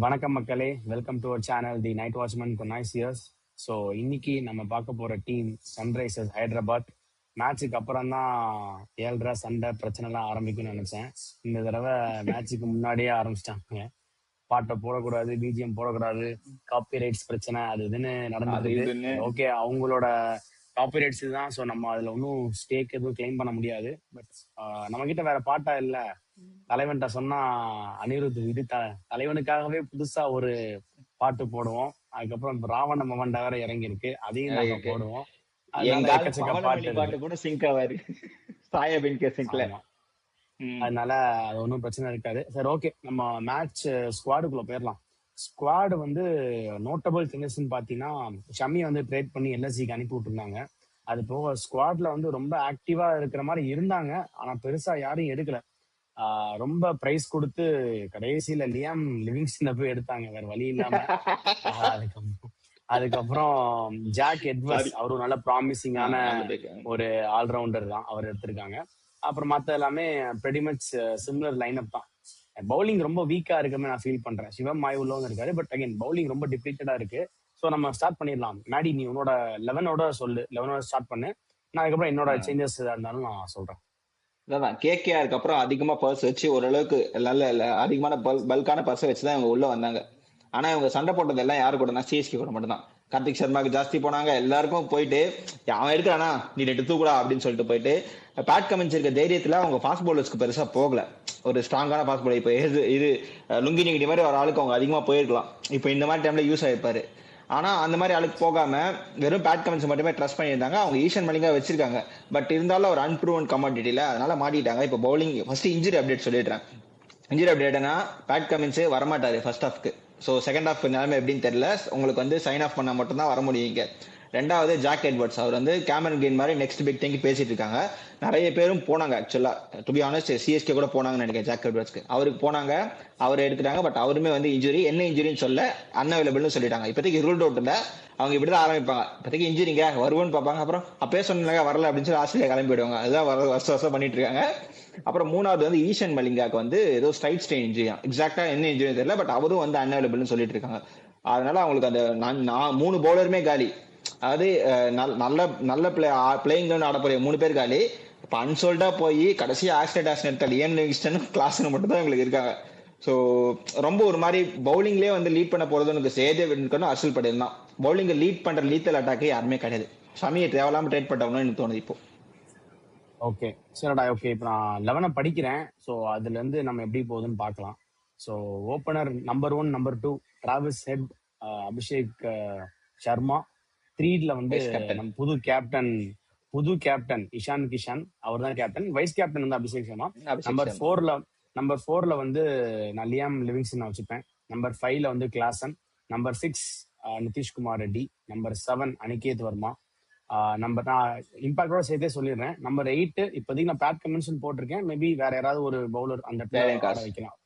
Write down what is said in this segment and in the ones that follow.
வணக்கம் மக்களே, welcome to our channel the night watchman nice years. So இன்னைக்கு நம்ம பார்க்க போற டீம் சன்ரைசர்ஸ் ஹைதராபாத். மேட்சுக்கு அப்புறம் தான் ஏழ்ரை சண்டை பிரச்சனைலாம் ஆரம்பிக்கும்னு நினைச்சேன். இந்த தடவை மேட்சுக்கு முன்னாடியே ஆரம்பிச்சிட்டாங்க. பாட்டை போடக்கூடாது, பிஜிஎம் போடக்கூடாது, காப்பி ரைட்ஸ் பிரச்சனை அது இதுன்னு நடந்துருக்கு. ஓகே, அவங்களோட காப்பி ரைட்ஸ் தான். ஸோ நம்ம அதுல ஒன்றும் ஸ்டேக் எதுவும் கிளைம் பண்ண முடியாது. பட் நம்ம கிட்ட வேற பாட்டா இல்ல. தலைவன்கிட்ட சொன்னா அனிருத் இது தலைவனுக்காகவே புதுசா ஒரு பாட்டு போடுவோம். அதுக்கப்புறம் இப்ப ராவண மவன்டா வேற இறங்கி இருக்கு, அதையும் நாங்க போடுவோம். பாட்டு கூட சிங்க் ஆவாரு அதனால அது ஒன்றும் பிரச்சனை இருக்காது. சரி, ஓகே, நம்ம மேட்ச் ஸ்குவாடுக்குள்ள போயிடலாம். ஸ்குவாடு வந்து நோட்டபிள் திங்ஸ்ன்னு பாத்தீங்கன்னா, ஷம்மியை வந்து ட்ரேட் பண்ணி எல்எஸ்சிக்கு அனுப்பி விட்டுருந்தாங்க. அது போக ஸ்குவாட்ல வந்து ரொம்ப ஆக்டிவா இருக்கிற மாதிரி இருந்தாங்க. ஆனா பெருசா யாரும் எடுக்கல. ரொம்ப பிரைஸ் கொடுத்து கடைசியில லியாம் லிவிங்ஸ்டனை போய் எடுத்தாங்க, வேற வழி இல்லாம. அதுக்கப்புறம் ஜாக் எட்வர்ட்ஸ், அவரும் நல்ல ப்ராமிசிங்கான ஒரு ஆல்ரவுண்டர் தான், அவர் எடுத்திருக்காங்க. அப்புறம் மத்த எல்லாமே pretty much சிமிலர் லைனப் தான். பவுலிங் ரொம்ப வீக்கா இருக்குன்னு நான் ஃபீல் பண்றேன். சிவம் மாய் உள்ளவங்க இருக்காரு, பட் அகைன் பவுலிங் ரொம்ப டிப்ளீட்டடா இருக்கு. ஸோ நம்ம ஸ்டார்ட் பண்ணிடலாம். மேடி, நீ உன்னோட 11ஓட சொல்லு, 11ஓட ஸ்டார்ட் பண்ணு. நான் அதுக்கப்புறம் என்னோட சேஞ்சஸ் இருந்தாலும் நான் சொல்றேன். அதான் கேகேஆருக்கு அப்புறம் அதிகமா பர்ஸ் வச்சு ஓரளவுக்கு நல்ல அதிகமான பல்கான பர்ஸை வச்சுதான் இவங்க உள்ள வந்தாங்க. ஆனா இவங்க சண்டை போட்டது எல்லாம் யாரு கூட சிஎஸ்கே கூட மட்டும் தான். கார்த்திக் சர்மாக்கு ஜாஸ்தி போனாங்க, எல்லாருக்கும் போயிட்டு அவன் எடுக்கிறானா நீ 2 தூக்குடா அப்படின்னு சொல்லிட்டு போயிட்டு பேட் கமின்ஸ் இருக்க தைரியத்துல அவங்க ஃபாஸ்ட் பவுலர்ஸ்க்கு பெருசா போகல. ஒரு ஸ்ட்ராங்கான ஃபாஸ்ட் பவுலர் இப்போ இது லுங்கி நிகடி மாதிரி ஒரு ஆளுக்கு அவங்க அதிகமா போயிருக்கலாம். இப்போ இந்த மாதிரி டைம்ல யூஸ் ஆயிருப்பாரு. ஆனா அந்த மாதிரி ஆளுக்கு போகாம வெறும் பேட் கமெண்ட்ஸ் மட்டுமே ட்ரஸ்ட் பண்ணியிருந்தாங்க. அவங்க ஈஷன் மலிங்கா வச்சிருக்காங்க, பட் இருந்தாலும் ஒரு அன்ப்ரூவன் கமாடிட்டில அதனால மாட்டிட்டாங்க. இப்போ பவுலிங் ஃபர்ஸ்ட் இன்ஜுரி அப்டேட் சொல்லிடுறேன். இன்ஜுரி அப்டேட்னா பேட் கமின்ஸ் வரமாட்டாரு ஃபர்ஸ்ட் ஹாஃப்க்கு. ஸோ செகண்ட் ஹாஃப் நிலைமை எப்படின்னு தெரியல. உங்களுக்கு வந்து சைன் ஆஃப் பண்ணா மட்டும் தான் வர முடியும் இங்க. ரெண்டாவது ஜாக் எட்வர்ட்ஸ், அவர் வந்து கேமரன் கிரீன் மாதிரி நெக்ஸ்ட் பிக் திங்க் பேசிட்டு இருக்காங்க. நிறைய பேரும் போனாங்க ஆக்சுவலா, டு பி ஆனஸ்ட் சிஎஸ்கே கூட போனாங்கன்னு நினைக்கிறேன் ஜாக் எட்வர்ட்ஸ்க்கு. அவருக்கு போனாங்க, அவர் எடுத்துட்டாங்க. பட் அவருமே வந்து இன்ஜுரி, என்ன இன்ஜுரின்னு சொல்ல அன்அவைலபிள்னு சொல்லிட்டாங்க. இப்போதைக்கு ரூல்ட் அவுட் இல்ல, அவங்க இப்படிதான் ஆரம்பிப்பாங்க. இப்போதைக்கு இன்ஜுரிங்க வருவோன்னு பார்ப்பாங்க, அப்புறம் அப்பயே சொன்னாங்க வரல அப்படின்னு சொல்லி ஆஸ்திரேலியா கிளம்பி போயிடுவாங்க. அதுதான் வருஷம் பண்ணிட்டு இருக்காங்க. அப்புறம் மூணாவது வந்து ஈஷன் மலிங்காக்கு வந்து ஏதோ ஸ்ட்ரைட் ஸ்டெயின் இன்ஜுரி, எக்ஸாக்டா என்ன இன்ஜுரி தெரியல, பட் அவரும் வந்து அன்அவைலபிள்னு சொல்லிட்டு இருக்காங்க. அதனால அவங்களுக்கு அந்த 3 பவுலருமே காலி. அதாவது நல்ல பிளேயிங் ஆட போற 3 பேர் காலி. இப்ப அன்சோல்டா போய் கடைசி ஆக்சிடென்ட் லியாம் லிவிங்ஸ்டன் கிளாஸ்னு மட்டும் தான் இவங்களுக்கு இருக்காங்க. ஸோ ரொம்ப ஒரு மாதிரி பவுலிங்லேயே வந்து லீட் பண்ண போறது எனக்கு சேதேவ் அர்ஷல் பட்டேல் தான். பவுலிங் லீட் பண்ற லீத்தல் அட்டாக்கே யாருமே கிடையாது. சமியை தேவையில்லாம ட்ரேட் பண்ணவனும் எனக்கு தோணுது இப்போ. ஓகே சரிடா, ஓகே, இப்போ நான் 11 படிக்கிறேன். ஸோ அதுல இருந்து நம்ம எப்படி போகுதுன்னு பார்க்கலாம். So opener number 1 number 2 Travis Head, Abhishek Sharma. 3ல வந்து நம்ம புது கேப்டன் இஷான் கிஷன், அவர் தான் கேப்டன். வைஸ் கேப்டன் வந்து அபிஷேக் சர்மா. நம்பர் 4ல வந்து நான் லியாம் லிவிங்ஸ்டன் வச்சுப்பேன். நம்பர் 5ல வந்து Klaasen. Number 6 Nitish Kumar Reddy. Number 7 Aniket Varma. Number நான் இம்பாக்டோட சேர்த்தே சொல்லிடுறேன். நம்பர் 8 இப்போதைக்கு நான் பேட் கமின்ஷன் போட்டிருக்கேன். மேபி வேற யாராவது ஒரு பவுலர் அந்த ஆட வைக்கலாம்.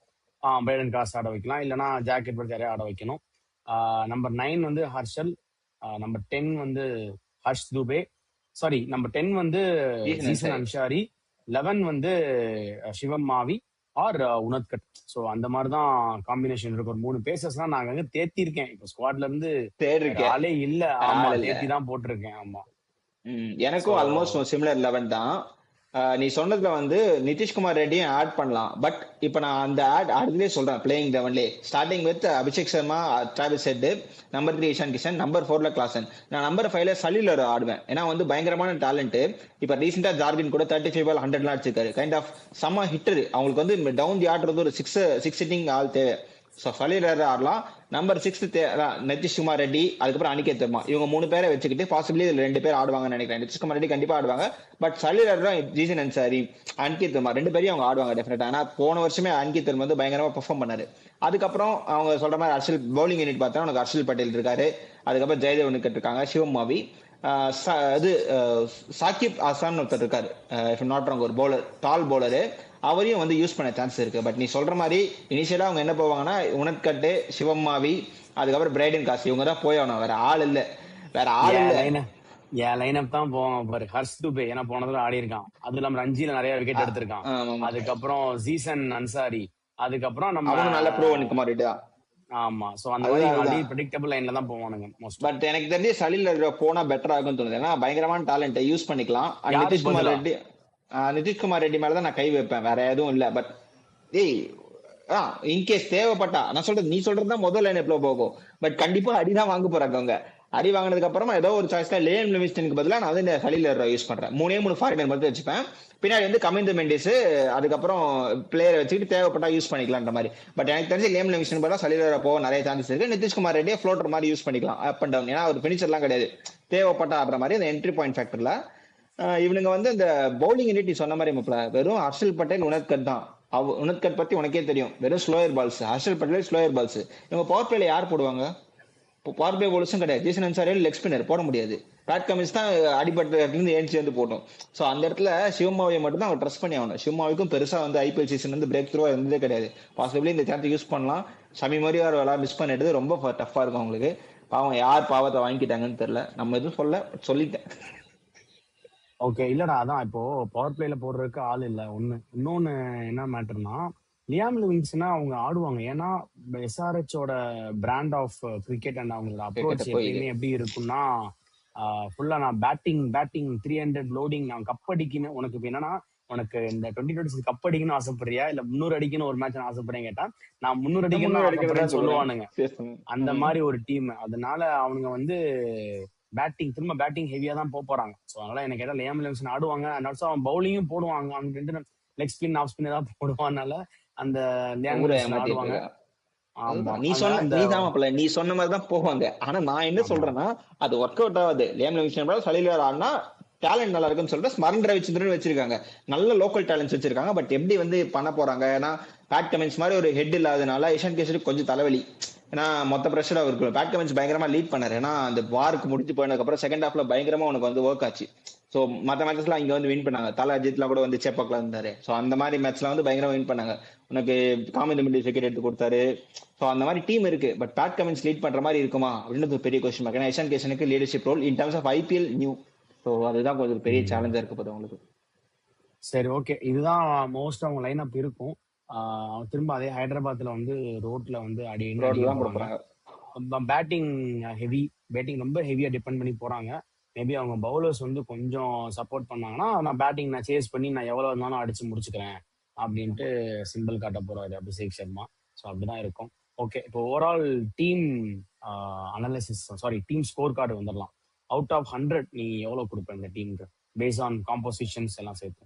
பிரைடன் காஸ் ஆட வைக்கலாம், இல்லைன்னா ஜாக் எட்வர்ட்ஸ் யாரையா ஆட வைக்கணும். நம்பர் 9 வந்து ஹர்ஷல். நம்பர் 10 வந்து ஹர்ஷ் துபே. சாரி, நம்பர் 10 வந்து ஜீசன் அன்சாரி. 11 வந்து சிவம் மாவி ஆர் உனத்கட். ஸோ அந்த மாதிரிதான் காம்பினேஷன் இருக்கு. ஒரு 3 பேசஸ் தான் நாங்க தேத்தி இருக்கேன். இப்போ ஸ்குவாட்ல இருந்து ஆளே இல்ல, ஆமா தேத்தி தான் போட்டிருக்கேன். ஆமா, எனக்கும் ஆல்மோஸ்ட் சிமிலர் 11 தான். நீ சொன்னதுல வந்து நிதிஷ்குமார் ரெட்டியும் ஆட் பண்ணலாம். பட் இப்ப நான் அந்த அதுலயே சொல்றேன், playing 11லே starting with Abhishek Sharma, Travis head, number 3 Ishan Kishan, number 4ல Klaasen. நான் நம்பர் 5ல சலீலர் ஆடுவேன். ஏன்னா வந்து பயங்கரமான டேலண்ட். இப்ப ரீசெண்டா ஜார்வின் கூட 35 பால் 100 அடிச்சிருக்காரு. கைண்ட் ஆஃப் செம்ம ஹிட்டர். அவங்களுக்கு வந்து டவுன் தி ஆடுறது ஒரு 6 ஹிட்டிங் ஆள் தேவை. ஸோ சலீலர் ஆடலாம். நம்பர் 6 நிதிஷ்குமார் ரெட்டி, அதுக்கப்புறம் அனிகேத் வர்மா. இவங்க 3 பேரை வச்சுக்கிட்டு பாசிபிளி இதுல 2 பேர் ஆடுவாங்கன்னு நினைக்கிறேன். நிதிஷ்குமார் ரெட்டி கண்டிப்பா ஆடுவாங்க. பட் சலீலர் தான் ஜீசன் அன்சாரி, அனிகேத் வர்மா 2 பேரையும் அவங்க ஆடுவாங்க டெஃபினட்டா. ஆனா போன வருஷமே அனிகேத் வர்மா வந்து பயங்கரமா பெர்ஃபார்ம் பண்ணாரு. அதுக்கப்புறம் அவங்க சொல்ற மாதிரி ஹர்ஷல் பவுலிங் யூனிட் பார்த்தா உனக்கு ஹர்ஷல் பட்டேல் இருக்காரு. அதுக்கப்புறம் ஜெயதேவ் இருக்காங்க, சிவம் மாவி, சாகிப் ஆசான் ஒருத்தர் இருக்காரு, நாட் ராங், ஒரு பவுலர், டால் பவுலரு. அவரையும் வந்து யூஸ் பண்ண சான்ஸ் இருக்கு. பட் நீ சொல்ற மாதிரி இனிஷியலா அவங்க என்ன போவாங்கன்னா உனத்கட்டு, சிவம்மாவி, அதுக்கப்புறம் பிரைடன் காஸ், இவங்க தான் போயணும். வேற ஆள் இல்ல. என் லைனப் தான் போவாங்க பாரு. ஹர்ஷ் துபே ஏன்னா போனதுல ஆடி இருக்கான். அது இல்லாம ரஞ்சில நிறைய விக்கெட் எடுத்திருக்கான். அதுக்கப்புறம் ஜீசன் அன்சாரி, அதுக்கப்புறம் நம்ம நல்ல ப்ரூவன் குமார். ஆமா. சோ அந்த மாதிரி அதுதான் ஆல்ரெடி அதுதான். ப்ரெடிக்டபிள் லைன்ல தான் போவானுங்க மோஸ்டா. பட் எனக்கு தெரிஞ்சு சலீல் போனா பெட்டர் ஆகும்னு தோணுது. ஏன்னா பயங்கரமான டேலண்ட் யூஸ் பண்ணிக்கலாம். அண்ட் யாருக்கு நிதிஷ்குமார் பதிலா? ரெட்டி, நிதிஷ்குமார் ரெட்டி மேல தான் நான் கை வைப்பேன், வேற எதுவும் இல்ல. பட் ஏய், இன்கேஸ் தேவைப்பட்டா, நான் சொல்றது நீ சொல்றது தான் முதல் லைன் எப்போ போகும். பட் கண்டிப்பா அடிதான் வாங்க போறாங்க அவங்க. அடி வாங்கினதுக்கு அப்புறமா ஏதோ ஒரு சாய்ஸ்ல லியாம் லிவிங்ஸ்டனுக்கு பதிலா நான் வந்து இந்த சலீல் யூஸ் பண்றேன். மூணு ஃபாரினர் மட்டும் வச்சுப்பேன். பின்னாடி வந்து கமிந்து மெண்டிஸ், அதுக்கப்புறம் பிளேயரை வச்சுக்கிட்டு தேவைப்பட்டா யூஸ் பண்ணிக்கலாம்ன்ற மாதிரி. பட் எனக்கு தெரிஞ்சு லியாம் லிவிங்ஸ்டன் பதிலா சலீல் போக நிறைய சான்சஸ் இருக்கு. நிதிஷ்குமார் ரெட்டியை ஃப்ளோட்டர் மாதிரி யூஸ் பண்ணிக்கலாம், அப் அண்ட் டவுன். ஏன்னா ஒரு பினிஷர்லாம் கிடையாது, தேவைப்பட்டா ஆடுற மாதிரி அந்த என்ட்ரி பாயிண்ட் ஃபேக்டர்ல. இவனுங்க வந்து இந்த பவுலிங் யூனிட் சொன்ன மாதிரி வெறும் ஹர்ஷல் பட்டேல், உனத்கட் தான். உனத்கட் பத்தி உனக்கே தெரியும், வெறும் slower balls. Harshal Patel slower balls. இவங்க பவர் பிளேல யார் போடுவாங்க? இப்போ பவர் பிளே போலர்ஸும் கிடையாது. ஜேசன் அன்சாரி லெக் ஸ்பின்னர் போட முடியாது. பேட் கமின்ஸ் தான் அடிபட்ட இருந்து ஏஞ்சி வந்து போட்டோம். ஸோ அந்த இடத்துல சிவமாவை மட்டும் தான் அவங்க ட்ரஸ்ட் பண்ணி ஆகணும். சிவமாவுக்கும் பெருசா வந்து ஐபிஎல் சீசன் வந்து பிரேக் த்ரூவா இருந்ததே கிடையாது. பாசிபிளி இந்த சான்ஸ் யூஸ் பண்ணலாம். ஷமி மாதிரி ஒரு விளையாட மிஸ் பண்ணிட்டு ரொம்ப டஃபா இருக்கும் அவங்களுக்கு. பாவம் யார் பாவத்தை வாங்கிட்டாங்கன்னு தெரியல. நம்ம எதுவும் சொல்லிட்டேன். ஓகே, இல்லடா அதான் இப்போ பவர் பிளேல போடுறதுக்கு ஆள் இல்ல ஒண்ணு. இன்னொன்னு என்ன மேட்டர்னா, லியாம் லிவிங்ஸ்னா அவங்க ஆடுவாங்க. ஏன்னா எஸ்ஆர்ஹெச்சோட பிராண்ட் ஆஃப் கிரிக்கெட் அண்ட் அவங்களோட அப்ரோச் எப்பயுமே எப்படி இருக்கும்னா, ஃபுல்லா நான் பேட்டிங் 300 லோடிங், நான் கப் அடிக்கணும். உனக்கு இப்போ என்னன்னா, உனக்கு இந்த 2026 கப் அடிக்கணும்னு ஆசைப்படுறியா இல்ல 300 அடிக்கணும் ஒரு மேட்ச் ஆசைப்படுறேன் கேட்டா, நான் 300 அடிக்கணும்னு ஆசைப்படுறேன்னு சொல்லுவானுங்க. அந்த மாதிரி ஒரு டீம். அதனால அவனுங்க வந்து திரும்ப பேட்டிங் ஹெவியா தான் போறாங்க. ஸோ அதனால எனக்கு கேட்டா லியாம் லிவிங்ஸ்டன் ஆடுவாங்க. அண்ட் ஆல்சோ அவன் பவுலிங்கும் போடுவாங்க. அவனுக்கு 2 லெக் ஸ்பின் ஆஃப் ஸ்பின் ஏதாவது போடுவானால அந்த லியாம் லிவிங்ஸ்டன் ஆடுவாங்க. ஆமா, நீ சொன்ன மாதிரி தான் போவாங்க. ஆனா நான் என்ன சொல்றேன்னா, அது ஒர்க் அவுட் ஆகுது. லியாம் லிவிங்ஸ்டன் சலீல் ஆடினா டேலண்ட் நல்லா இருக்குன்னு சொல்லிட்டு ஸ்மரன் ரவிச்சந்திரன் வச்சிருக்காங்க. நல்ல லோக்கல் டேலண்ட்ஸ் வச்சிருக்காங்க. பட் எப்படி வந்து பண்ண போறாங்க? ஏன்னா பேட் கமின்ஸ் மாதிரி ஒரு ஹெட் இல்லாதனால இஷான் கிஷனுக்கு கொஞ்சம் தலைவலி. ஏன்னா மொத்த பிரஷர் இருக்கும். பேட் கமின்ஸ் பயங்கரமா லீட் பண்ணாரு. ஏன்னா அந்த வாருக்கு முடிஞ்சு போனதுக்கு அப்புறம் செகண்ட் ஹாஃப்ல பயங்கரமா உனக்கு வந்து ஒர்க் ஆச்சு. ஸோ மற்ற மேட்சஸ்லாம் இங்க வந்து வின் பண்ணாங்க. தலா அஜித்லாம் கூட வந்து சேப்பாக்ல இருந்தாரு. ஸோ அந்த மாதிரி மேட்ச்லாம் வந்து பயங்கரமா வின் பண்ணாங்க. உனக்கு காமிந்த மிண்டி விக்கெட் எடுத்து கொடுத்தாரு. ஸோ அந்த மாதிரி டீம் இருக்கு. பட் பேட் கமின்ஸ் லீட் பண்ற மாதிரி இருக்குமா அப்படின்னு பெரிய கொஸ்டின் மார்க். ஏன்னா இஷான் கிஷனுக்கு leadership role in terms of IPL new. So அதுதான் கொஞ்சம் பெரிய சேலஞ்சா இருக்க போகுது உங்களுக்கு. சரி, ஓகே, இதுதான் மோஸ்ட் அவங்க லைன் அப் இருக்கும். திரும்ப அதே ஹைதராபாத்ல வந்து ரோட்ல வந்து பேட்டிங் ரொம்ப ஹெவியா டிபெண்ட் பண்ணி போறாங்க. மேபி அவங்க பவுலர்ஸ் வந்து கொஞ்சம் சப்போர்ட் பண்ணாங்கன்னா, நான் பேட்டிங் நான் சேஸ் பண்ணி நான் எவ்வளவு இருந்தாலும் அடிச்சு முடிச்சுக்கிறேன் அப்படின்ட்டு சிம்பிள் காட்ட போறாரு அபிஷேக் சர்மா. ஸோ அப்படிதான் இருக்கும். ஓகே, இப்போ overall team analysis, team score card வந்துடலாம். அவுட் ஆஃப் 100 நீ எவ்வளவு கொடுப்ப இந்த டீமுக்கு பேஸ்ட் ஆன் காம்போசிஷன்ஸ் எல்லாம் சேர்த்து?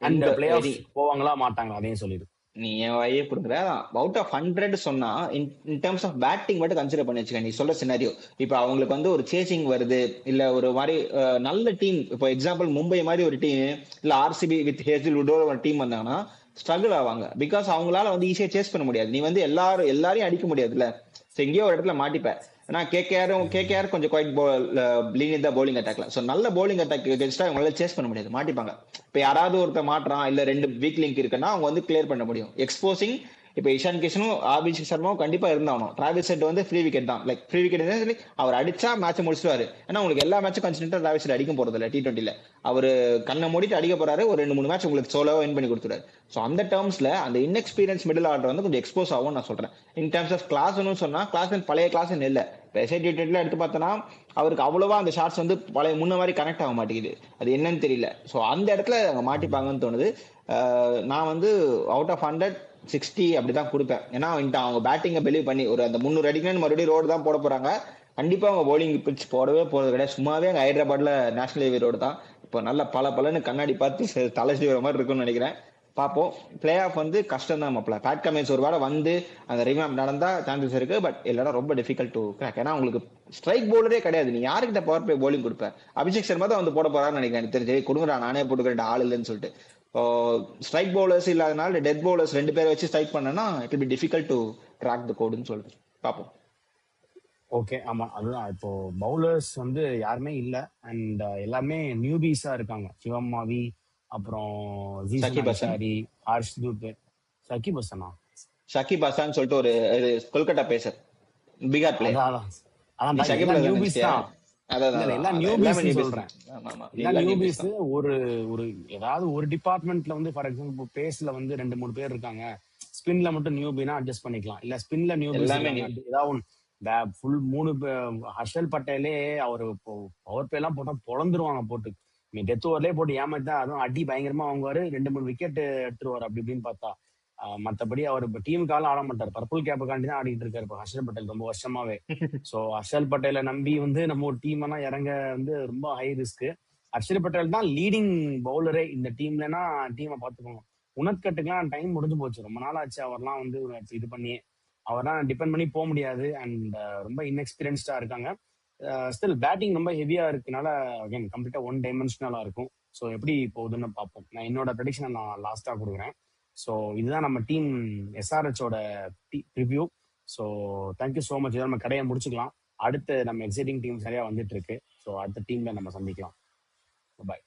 அண்ட் பிளே ஆஃப் போவாங்களா மாட்டாங்களா அதையும் சொல்லிடு. நீ என் வழியே கொடுக்குற. அவுட் ஆஃப் 100 சொன்னா இன் டர்ம்ஸ் ஆஃப் பேட்டிங் மட்டும் கன்சிடர் பண்ணி வச்சுக்க. நீ சொல்ற சினாரியோ இப்போ அவங்களுக்கு வந்து ஒரு சேசிங் வருது, இல்ல ஒரு மாதிரி நல்ல டீம், இப்போ எக்ஸாம்பிள் மும்பை மாதிரி ஒரு டீம், இல்ல ஆர்சிபி வித் ஹேசில்வுட்டோ ஒரு டீம் வந்தாங்கன்னா ஸ்ட்ரகிள் ஆவாங்க. பிகாஸ் அவங்களால வந்து ஈஸியா சேஸ் பண்ண முடியாது. நீ வந்து எல்லாரையும் அடிக்க முடியாதுல்ல. எங்கேயோ ஒரு இடத்துல மாட்டிப்பேன். ஏன்னா கேகேஆர் கொஞ்சம் குவைட் லீனியர் தான் பவுலிங் அட்டாக்ல. ஸோ நல்ல பவுலிங் அட்டாக் எகென்ஸ்டா அவங்களால சேஸ் பண்ண முடியாது, மாட்டிப்பாங்க. இப்போ யாராவது ஒருத்தர் மாட்டுறான், இல்ல 2 வீக் லிங்க் இருக்குன்னா அவங்க வந்து கிளியர் பண்ண முடியும். எக்ஸ்போசிங் இப்போ இஷான் கிஷனும் அபிஷேக் சர்மாவும் கண்டிப்பா இருந்தாகணும். டிராவிஸ் ஹெட் வந்து ஃப்ரீ விக்கெட் தான். லைக் ஃப்ரீ விக்கெட் அவர் அடிச்சா மேட்ச் முடிச்சுவாரு. ஏன்னா உங்களுக்கு எல்லா மேட்சும் கன்சிடென்டா டிராவிஸ் ஹெட் அடிக்க போறது இல்லை. T20ல அவரு கண்ணை மூடிட்டு அடிக்க போறாரு. ஒரு 2-3 மேட்ச் உங்களுக்கு சோலோவா வின் பண்ணி கொடுத்துறாரு. ஸோ அந்த டேர்ம்ஸ்ல அந்த இன்எக்ஸ்பீரியன்ஸ் மிடில் ஆர்டர் வந்து கொஞ்சம் எக்ஸ்போஸ் ஆகும் நான் சொல்றேன். இன் டர்ம்ஸ் ஆஃப் கிளாஸ்னு சொன்னா கிளாஸ் பழைய கிளாஸ் இல்லை. இப்போ SIT20ல எடுத்து பார்த்தோன்னா அவருக்கு அவ்வளவா அந்த ஷார்ட்ஸ் வந்து பழைய முன்ன மாதிரி கனெக்ட் ஆக மாட்டேங்குது. அது என்னன்னு தெரியல. ஸோ அந்த இடத்துல அவங்க மாட்டிப்பாங்கன்னு தோணுது. நான் வந்து அவுட் ஆஃப் 100 60 அப்படிதான் கொடுப்பேன். ஏன்னா அவங்க பேட்டிங்கை பிலீவ் பண்ணி ஒரு அந்த 300 அடிக்கணும்னு மறுபடியும் ரோடு தான் போட போறாங்க. கண்டிப்பா அவங்க பவுலிங் பிச் போடவே போறது கிடையாது. சும்மாவே அங்கே ஹைதராபாத்ல நேஷனல் ஹைவே ரோடு தான். இப்போ நல்ல பலன்னு கண்ணாடி பார்த்து தலை செய்கிற மாதிரி இருக்கும்னு நினைக்கிறேன். பார்ப்போம். பிளே ஆஃப் வந்து கஷ்டம் தான் மாப்பிள்ள. பேட் கமின்ஸ் ஒரு வேளை வந்து அந்த ரிவாம்ப் நடந்தா சான்சஸ் இருக்கு. பட் இல்லைனா ரொம்ப டிஃபிகல்ட் டு கிராக். ஏன்னா உங்களுக்கு ஸ்ட்ரைக் பவுலரே கிடையாது. நீ யாருக்கிட்ட பவர் பிளே பவுலிங் கொடுப்பேன்? அபிஷேக் சர்மா தான் வந்து போட போறான்னு நினைக்கிறேன். எனக்கு தெரிஞ்சு கொடுங்கடா நானே போட்டுக்கிறேன் ஆள் இல்லைன்னு சொல்லிட்டு. ஸ்ட்ரைக் பவுலர்ஸ் இல்லாதனால டெத் பவுலர்ஸ் 2 பேரை வச்சு ஸ்ட்ரைக் பண்ணனா it will be difficult to crack the கோடுன்னு சொல்லிட்டு பார்ப்போம். ஓகே, ஆமா, அதுதான். இப்போ பவுலர்ஸ் வந்து யாருமே இல்ல. அண்ட் எல்லாமே நியூபீஸா இருக்காங்க. சிவமாவி, அப்புறம் சகிப் ஹசன் சொல்லிட்டு ஒரு கொல்கட்டா பேசர், பீகார் பிளேயர். ஒரு ஏதாவது ஒரு டிபார்ட்மெண்ட்ல வந்து ஃபார் எக்ஸாம்பிள் பேஸ்ல வந்து 2-3 பேர் இருக்காங்க. ஸ்பின்ல மட்டும் நியூபினா அட்ஜஸ்ட் பண்ணிக்கலாம், இல்ல ஸ்பின்ல நியூபிஸ் எல்லாமே இருக்காங்க, நியூ. ஏதாவது ஒன்று ஃபுல் மூணு ஹர்ஷல் பட்டேலே அவரு பவர் பிளே எல்லாம் போட்டா பொழந்துருவாங்க போட்டு. நீ டெத் ஓவர்லயே போட்டு ஏமாத்தா, அதுவும் அடி பயங்கரமா வாங்குவாரு, 2 3 விக்கெட் எடுத்துருவாரு அப்படி இப்படின்னு பார்த்தா. மத்தபடி அவர் இப்ப டீமுக்கால ஆட மாட்டார், பர்பிள் கேப்புக்காண்டி தான் ஆடிட்டு இருக்காரு இப்ப ஹர்ஷல் பட்டேல் ரொம்ப வருஷமாவே. ஸோ ஹர்ஷல் பட்டேலை நம்பி வந்து நம்ம ஒரு டீம் எல்லாம் இறங்க வந்து ரொம்ப ஹை ரிஸ்க். ஹர்ஷல் பட்டேல் தான் லீடிங் பவுலரே இந்த டீம்லன்னா டீமை பார்த்துக்கோங்க. உனத்கட்டுக்கெல்லாம் டைம் முடிஞ்சு போச்சு, ரொம்ப நாள் ஆச்சு அவர்லாம் வந்து இது பண்ணி. அவர்லாம் டிபெண்ட் பண்ணி போக முடியாது, அண்ட் ரொம்ப இன்எக்ஸ்பீரியன்ஸ்டா இருக்காங்க. ஸ்டில் பேட்டிங் ரொம்ப ஹெவியா இருக்கனால அகைன் கம்ப்ளீட்டா ஒன் டைமென்ஷனலா இருக்கும். ஸோ எப்படி போகுதுன்னு பார்ப்போம். நான் என்னோட ப்ரெடிக்ஷனை நான் லாஸ்டா கொடுக்குறேன். ஸோ இதுதான் நம்ம டீம் எஸ்ஆர்ஹெச்சோட review. So thank you so much. இதை நம்ம கடையை முடிச்சுக்கலாம். அடுத்து நம்ம எக்ஸைட்டிங் டீம் சரியா வந்துட்டு இருக்கு. ஸோ அடுத்த டீம்ல நம்ம சந்திக்கலாம். பாய்.